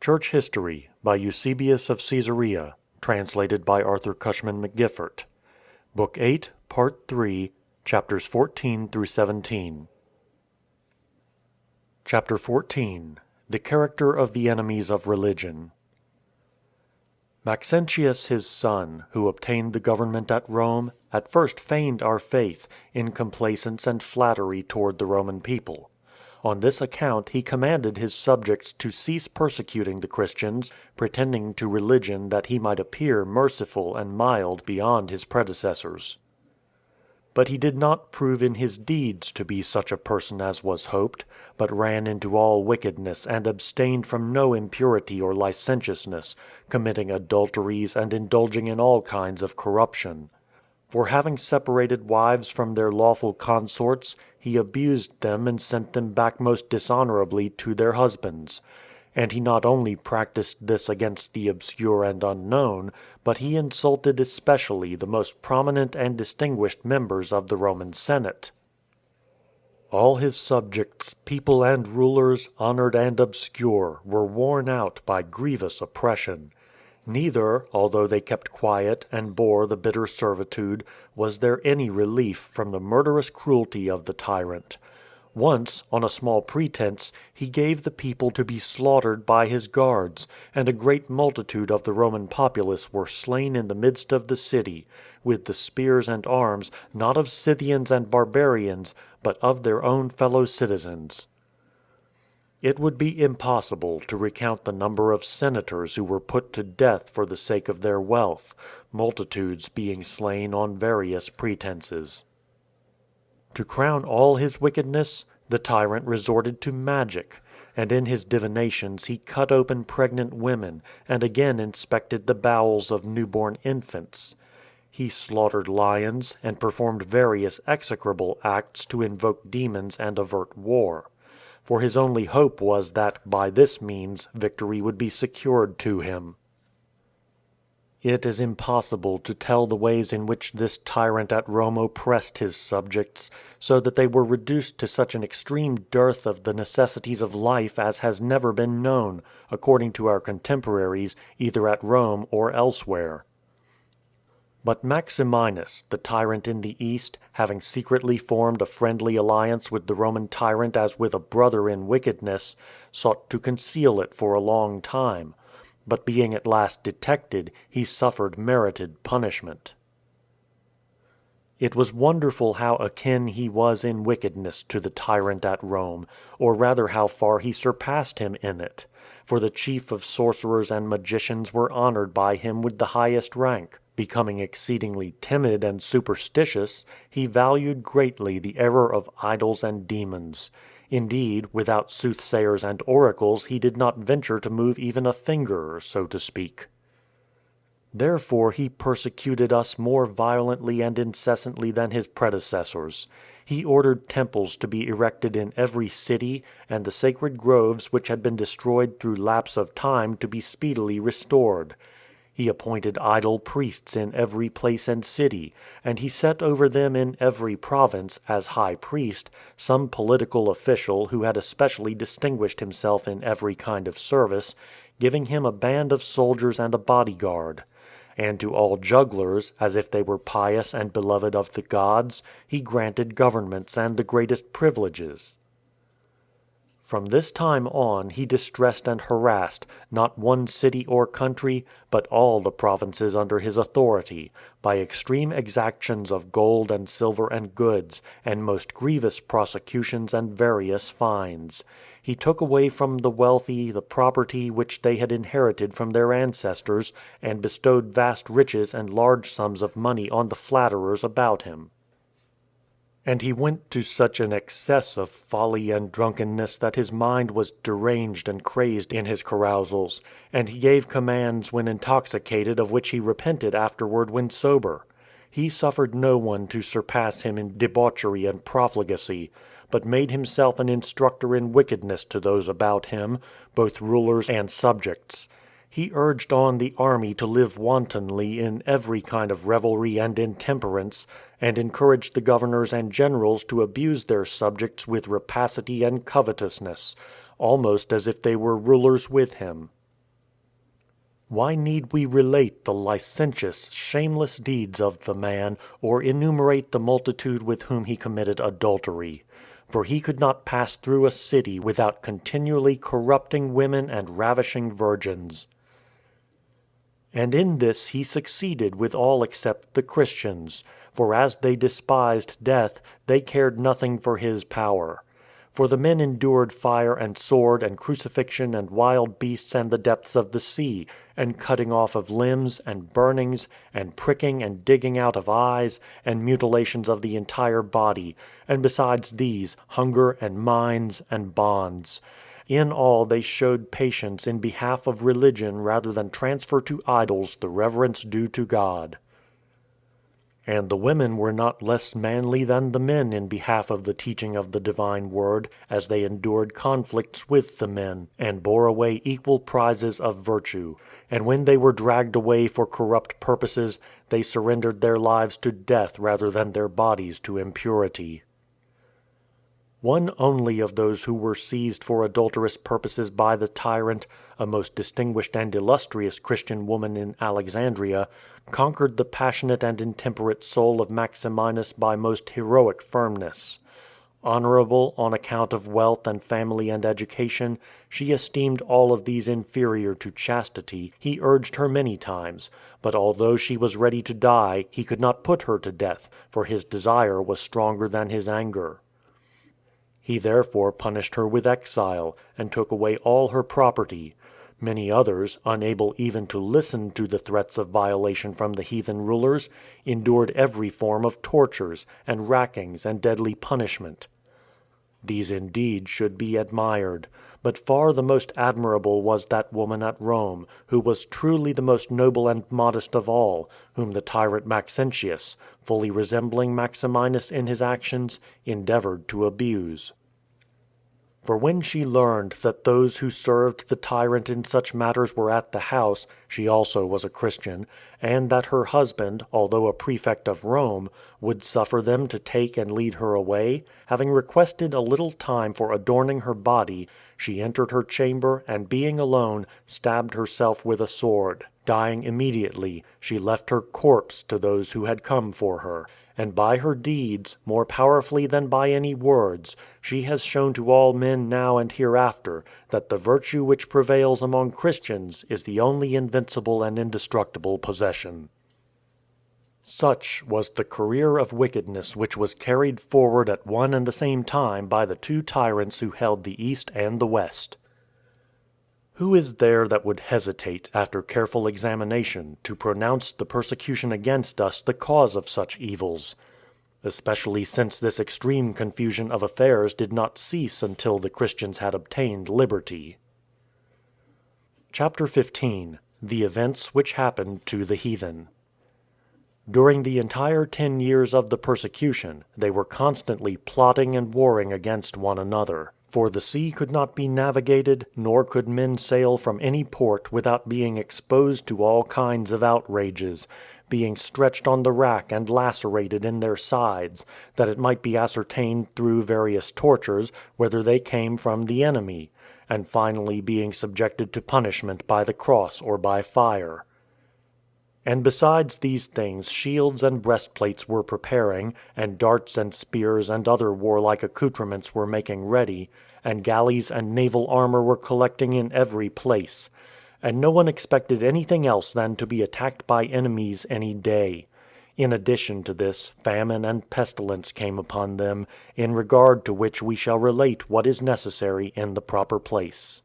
Church History by Eusebius of Caesarea, translated by Arthur Cushman McGiffert. Book 8, Part 3, Chapters 14 through 17. Chapter 14. The Character of the Enemies of Religion. Maxentius his son, who obtained the government at Rome, at first feigned our faith, in complaisance and flattery toward the Roman people. On this account he commanded his subjects to cease persecuting the Christians, pretending to religion that he might appear merciful and mild beyond his predecessors. But he did not prove in his deeds to be such a person as was hoped, but ran into all wickedness and abstained from no impurity or licentiousness, committing adulteries and indulging in all kinds of corruption. For having separated wives from their lawful consorts, he abused them and sent them back most dishonorably to their husbands. And he not only practiced this against the obscure and unknown, but he insulted especially the most prominent and distinguished members of the Roman Senate. All his subjects, people and rulers, honored and obscure, were worn out by grievous oppression. Neither, although they kept quiet and bore the bitter servitude, was there any relief from the murderous cruelty of the tyrant. Once, on a small pretense, he gave the people to be slaughtered by his guards, and a great multitude of the Roman populace were slain in the midst of the city, with the spears and arms, not of Scythians and barbarians, but of their own fellow citizens. It would be impossible to recount the number of senators who were put to death for the sake of their wealth, multitudes being slain on various pretenses. To crown all his wickedness, the tyrant resorted to magic, and in his divinations he cut open pregnant women, and again inspected the bowels of newborn infants. He slaughtered lions, and performed various execrable acts to invoke demons and avert war. For his only hope was that, by this means, victory would be secured to him. It is impossible to tell the ways in which this tyrant at Rome oppressed his subjects, so that they were reduced to such an extreme dearth of the necessities of life as has never been known, according to our contemporaries, either at Rome or elsewhere. But Maximinus, the tyrant in the East, having secretly formed a friendly alliance with the Roman tyrant as with a brother in wickedness, sought to conceal it for a long time. But being at last detected, he suffered merited punishment. It was wonderful how akin he was in wickedness to the tyrant at Rome, or rather how far he surpassed him in it. For the chief of sorcerers and magicians were honored by him with the highest rank. Becoming exceedingly timid and superstitious, he valued greatly the error of idols and demons. Indeed, without soothsayers and oracles he did not venture to move even a finger, so to speak. Therefore he persecuted us more violently and incessantly than his predecessors. He ordered temples to be erected in every city, and the sacred groves which had been destroyed through lapse of time to be speedily restored. He appointed idol priests in every place and city, and he set over them in every province, as high priest, some political official who had especially distinguished himself in every kind of service, giving him a band of soldiers and a bodyguard. And to all jugglers, as if they were pious and beloved of the gods, he granted governments and the greatest privileges. From this time on he distressed and harassed, not one city or country, but all the provinces under his authority, by extreme exactions of gold and silver and goods, and most grievous prosecutions and various fines. He took away from the wealthy the property which they had inherited from their ancestors, and bestowed vast riches and large sums of money on the flatterers about him. And he went to such an excess of folly and drunkenness that his mind was deranged and crazed in his carousals, and he gave commands when intoxicated of which he repented afterward when sober. He suffered no one to surpass him in debauchery and profligacy, but made himself an instructor in wickedness to those about him, both rulers and subjects. He urged on the army to live wantonly in every kind of revelry and intemperance, and encouraged the governors and generals to abuse their subjects with rapacity and covetousness, almost as if they were rulers with him. Why need we relate the licentious, shameless deeds of the man, or enumerate the multitude with whom he committed adultery? For he could not pass through a city without continually corrupting women and ravishing virgins. And in this he succeeded with all except the Christians, for as they despised death, they cared nothing for his power. For the men endured fire and sword and crucifixion and wild beasts and the depths of the sea, and cutting off of limbs, and burnings, and pricking and digging out of eyes, and mutilations of the entire body, and besides these, hunger and mines and bonds. In all they showed patience in behalf of religion rather than transfer to idols the reverence due to God. And the women were not less manly than the men in behalf of the teaching of the divine word, as they endured conflicts with the men, and bore away equal prizes of virtue. And when they were dragged away for corrupt purposes, they surrendered their lives to death rather than their bodies to impurity. One only of those who were seized for adulterous purposes by the tyrant, a most distinguished and illustrious Christian woman in Alexandria, conquered the passionate and intemperate soul of Maximinus by most heroic firmness. Honorable on account of wealth and family and education, she esteemed all of these inferior to chastity. He urged her many times, but although she was ready to die, he could not put her to death, for his desire was stronger than his anger. He therefore punished her with exile, and took away all her property. Many others, unable even to listen to the threats of violation from the heathen rulers, endured every form of tortures, and rackings, and deadly punishment. These indeed should be admired. But far the most admirable was that woman at Rome, who was truly the most noble and modest of all, whom the tyrant Maxentius, fully resembling Maximinus in his actions, endeavored to abuse. For when she learned that those who served the tyrant in such matters were at the house, she also was a Christian, and that her husband, although a prefect of Rome, would suffer them to take and lead her away, having requested a little time for adorning her body, she entered her chamber, and being alone, stabbed herself with a sword. Dying immediately, she left her corpse to those who had come for her. And by her deeds, more powerfully than by any words, she has shown to all men now and hereafter that the virtue which prevails among Christians is the only invincible and indestructible possession. Such was the career of wickedness which was carried forward at one and the same time by the two tyrants who held the East and the West. Who is there that would hesitate, after careful examination, to pronounce the persecution against us the cause of such evils? Especially since this extreme confusion of affairs did not cease until the Christians had obtained liberty. Chapter 15. The Events which Happened to the Heathen. During the entire 10 years of the persecution, they were constantly plotting and warring against one another. For the sea could not be navigated, nor could men sail from any port without being exposed to all kinds of outrages, being stretched on the rack and lacerated in their sides, that it might be ascertained through various tortures whether they came from the enemy, and finally being subjected to punishment by the cross or by fire. And besides these things shields and breastplates were preparing, and darts and spears and other warlike accoutrements were making ready, and galleys and naval armor were collecting in every place. And no one expected anything else than to be attacked by enemies any day. In addition to this, famine and pestilence came upon them, in regard to which we shall relate what is necessary in the proper place.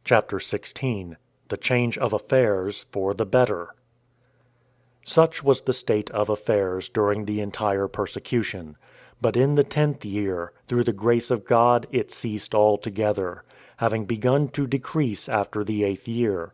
Chapter 16. The change of affairs for the better. Such was the state of affairs during the entire persecution. But in the 10th year, through the grace of God, it ceased altogether, having begun to decrease after the 8th year.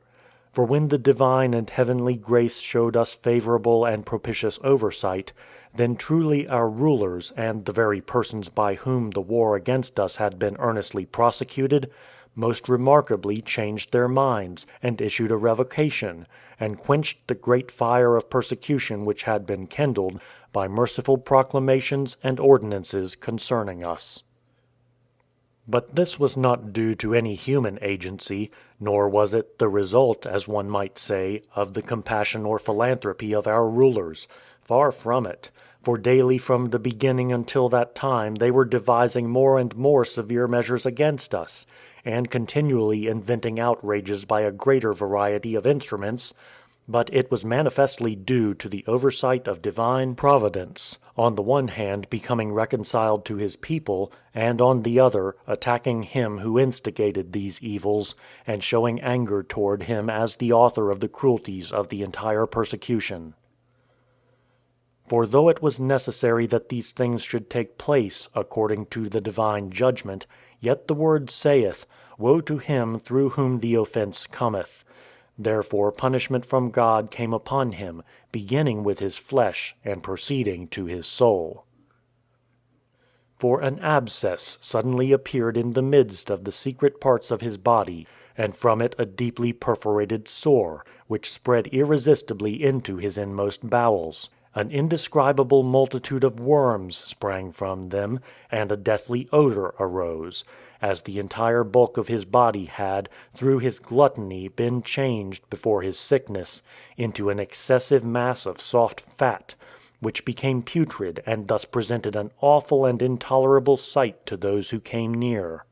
For when the divine and heavenly grace showed us favorable and propitious oversight, then truly our rulers, and the very persons by whom the war against us had been earnestly prosecuted, most remarkably changed their minds, and issued a revocation, and quenched the great fire of persecution which had been kindled, by merciful proclamations and ordinances concerning us. But this was not due to any human agency, Nor was it the result, as one might say, of the compassion or philanthropy of our rulers. Far from it, for daily from the beginning until that time they were devising more and more severe measures against us, and continually inventing outrages by a greater variety of instruments; but it was manifestly due to the oversight of divine Providence, on the one hand becoming reconciled to his people, and on the other attacking him who instigated these evils, and showing anger toward him as the author of the cruelties of the entire persecution. For though it was necessary that these things should take place, according to the divine judgment, yet the word saith, Woe to him through whom the offense cometh. Therefore punishment from God came upon him, beginning with his flesh, and proceeding to his soul. For an abscess suddenly appeared in the midst of the secret parts of his body, and from it a deeply perforated sore, which spread irresistibly into his inmost bowels. An indescribable multitude of worms sprang from them, and a deathly odor arose, as the entire bulk of his body had, through his gluttony, been changed, before his sickness, into an excessive mass of soft fat, which became putrid and thus presented an awful and intolerable sight to those who came near.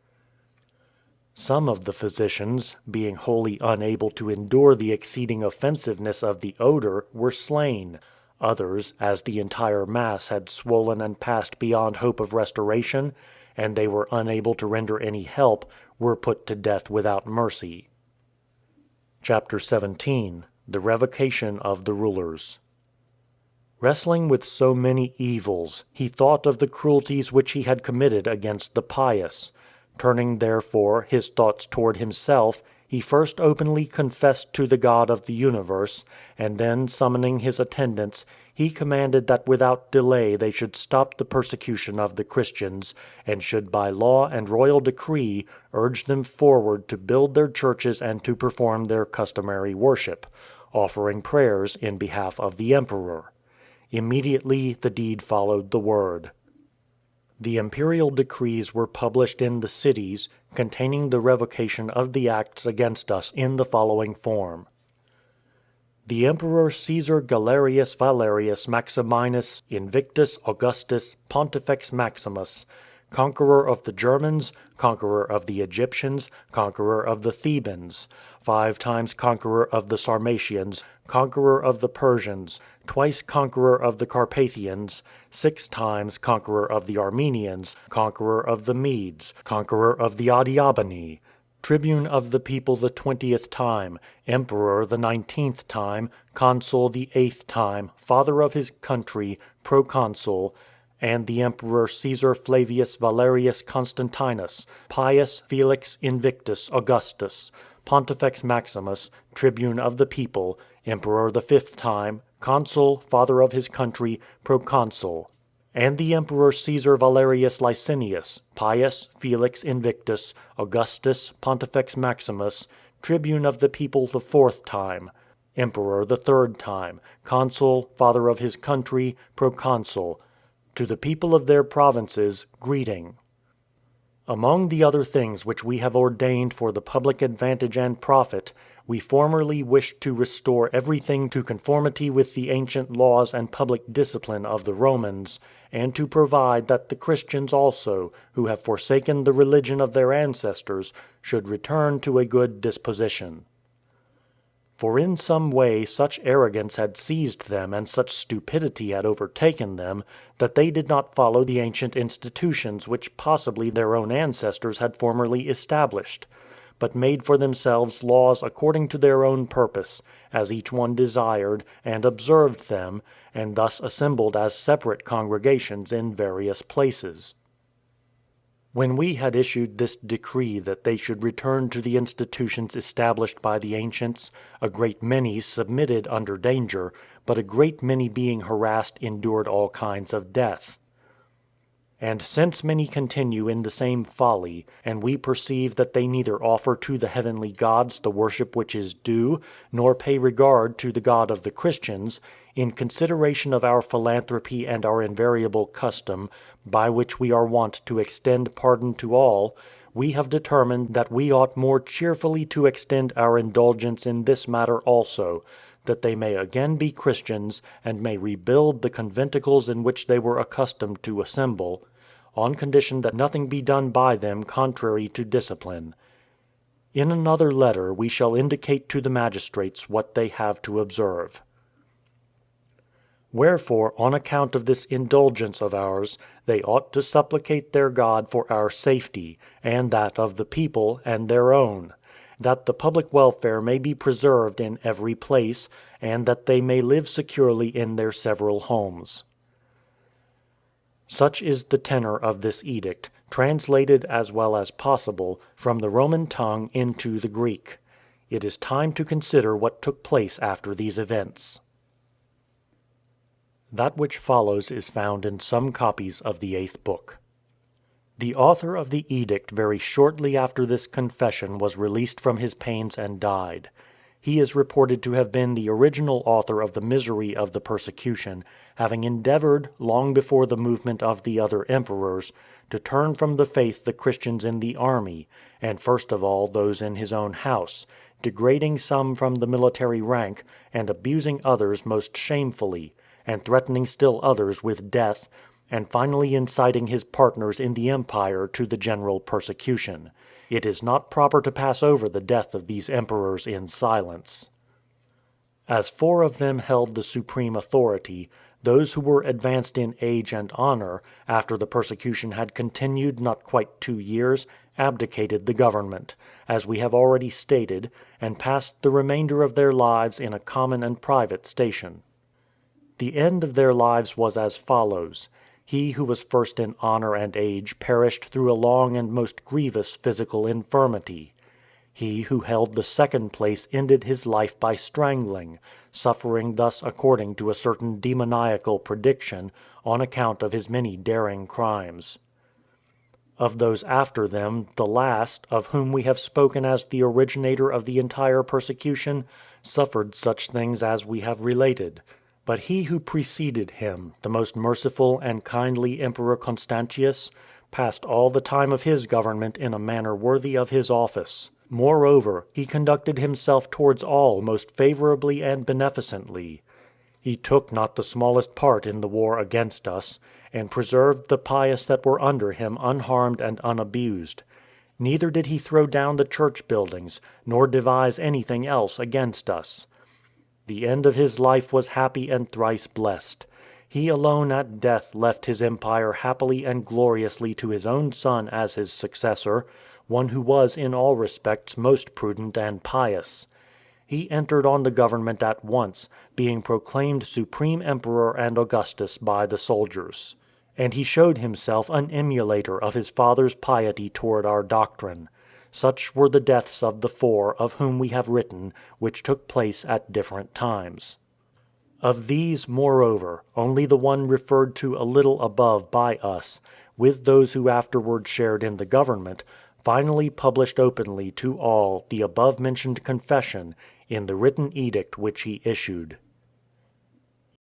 Some of the physicians, being wholly unable to endure the exceeding offensiveness of the odor, were slain. Others, as the entire mass had swollen and passed beyond hope of restoration, and they were unable to render any help, were put to death without mercy. Chapter 17. The Revocation of the Rulers. Wrestling with so many evils, he thought of the cruelties which he had committed against the pious. Turning therefore his thoughts toward himself, he first openly confessed to the God of the universe, and then summoning his attendants, he commanded that without delay they should stop the persecution of the Christians, and should by law and royal decree urge them forward to build their churches and to perform their customary worship, offering prayers in behalf of the emperor. Immediately the deed followed the word. The imperial decrees were published in the cities, containing the revocation of the acts against us in the following form. The Emperor Caesar Galerius Valerius Maximinus Invictus Augustus Pontifex Maximus, conqueror of the Germans, conqueror of the Egyptians, conqueror of the Thebans, 5 times conqueror of the Sarmatians, conqueror of the Persians, twice conqueror of the Carpathians, 6 times conqueror of the Armenians, conqueror of the Medes, conqueror of the Adiabani, tribune of the people the 20th time, emperor the 19th time, consul the 8th time, father of his country, proconsul, and the Emperor Caesar Flavius Valerius Constantinus, Pius Felix Invictus Augustus, Pontifex Maximus, tribune of the people, emperor the 5th time, consul, father of his country, proconsul, and the Emperor Caesar Valerius Licinius, Pius Felix Invictus Augustus Pontifex Maximus, tribune of the people the 4th time, emperor the 3rd time, consul, father of his country, proconsul. To the people of their provinces, greeting. Among the other things which we have ordained for the public advantage and profit, we formerly wished to restore everything to conformity with the ancient laws and public discipline of the Romans, and to provide that the Christians also, who have forsaken the religion of their ancestors, should return to a good disposition. For in some way such arrogance had seized them and such stupidity had overtaken them, that they did not follow the ancient institutions which possibly their own ancestors had formerly established, but made for themselves laws according to their own purpose, as each one desired, and observed them, and thus assembled as separate congregations in various places. When we had issued this decree that they should return to the institutions established by the ancients, a great many submitted under danger, but a great many being harassed endured all kinds of death. And since many continue in the same folly, and we perceive that they neither offer to the heavenly gods the worship which is due, nor pay regard to the God of the Christians, in consideration of our philanthropy and our invariable custom, by which we are wont to extend pardon to all, we have determined that we ought more cheerfully to extend our indulgence in this matter also, that they may again be Christians, and may rebuild the conventicles in which they were accustomed to assemble, on condition that nothing be done by them contrary to discipline. In another letter we shall indicate to the magistrates what they have to observe. Wherefore, on account of this indulgence of ours, they ought to supplicate their God for our safety, and that of the people, and their own; that the public welfare may be preserved in every place, and that they may live securely in their several homes. Such is the tenor of this edict, translated as well as possible from the Roman tongue into the Greek. It is time to consider what took place after these events. That which follows is found in some copies of the 8th book. The author of the edict very shortly after this confession was released from his pains and died. He is reported to have been the original author of the misery of the persecution, having endeavored, long before the movement of the other emperors, to turn from the faith the Christians in the army, and first of all those in his own house, degrading some from the military rank, and abusing others most shamefully, and threatening still others with death, and finally inciting his partners in the empire to the general persecution. It is not proper to pass over the death of these emperors in silence. As 4 of them held the supreme authority, those who were advanced in age and honor, after the persecution had continued not quite 2 years, abdicated the government, as we have already stated, and passed the remainder of their lives in a common and private station. The end of their lives was as follows. He who was first in honor and age perished through a long and most grievous physical infirmity. He who held the second place ended his life by strangling, suffering thus according to a certain demoniacal prediction, on account of his many daring crimes. Of those after them, the last, of whom we have spoken as the originator of the entire persecution, suffered such things as we have related. But he who preceded him, the most merciful and kindly Emperor Constantius, passed all the time of his government in a manner worthy of his office. Moreover, he conducted himself towards all most favorably and beneficently. He took not the smallest part in the war against us, and preserved the pious that were under him unharmed and unabused. Neither did he throw down the church buildings, nor devise anything else against us. The end of his life was happy and thrice blessed. He alone at death left his empire happily and gloriously to his own son as his successor, one who was in all respects most prudent and pious. He entered on the government at once, being proclaimed supreme emperor and Augustus by the soldiers. And he showed himself an emulator of his father's piety toward our doctrine. Such were the deaths of the 4 of whom we have written, which took place at different times. Of these, moreover, only the one referred to a little above by us, with those who afterward shared in the government, finally published openly to all the above-mentioned confession in the written edict which he issued.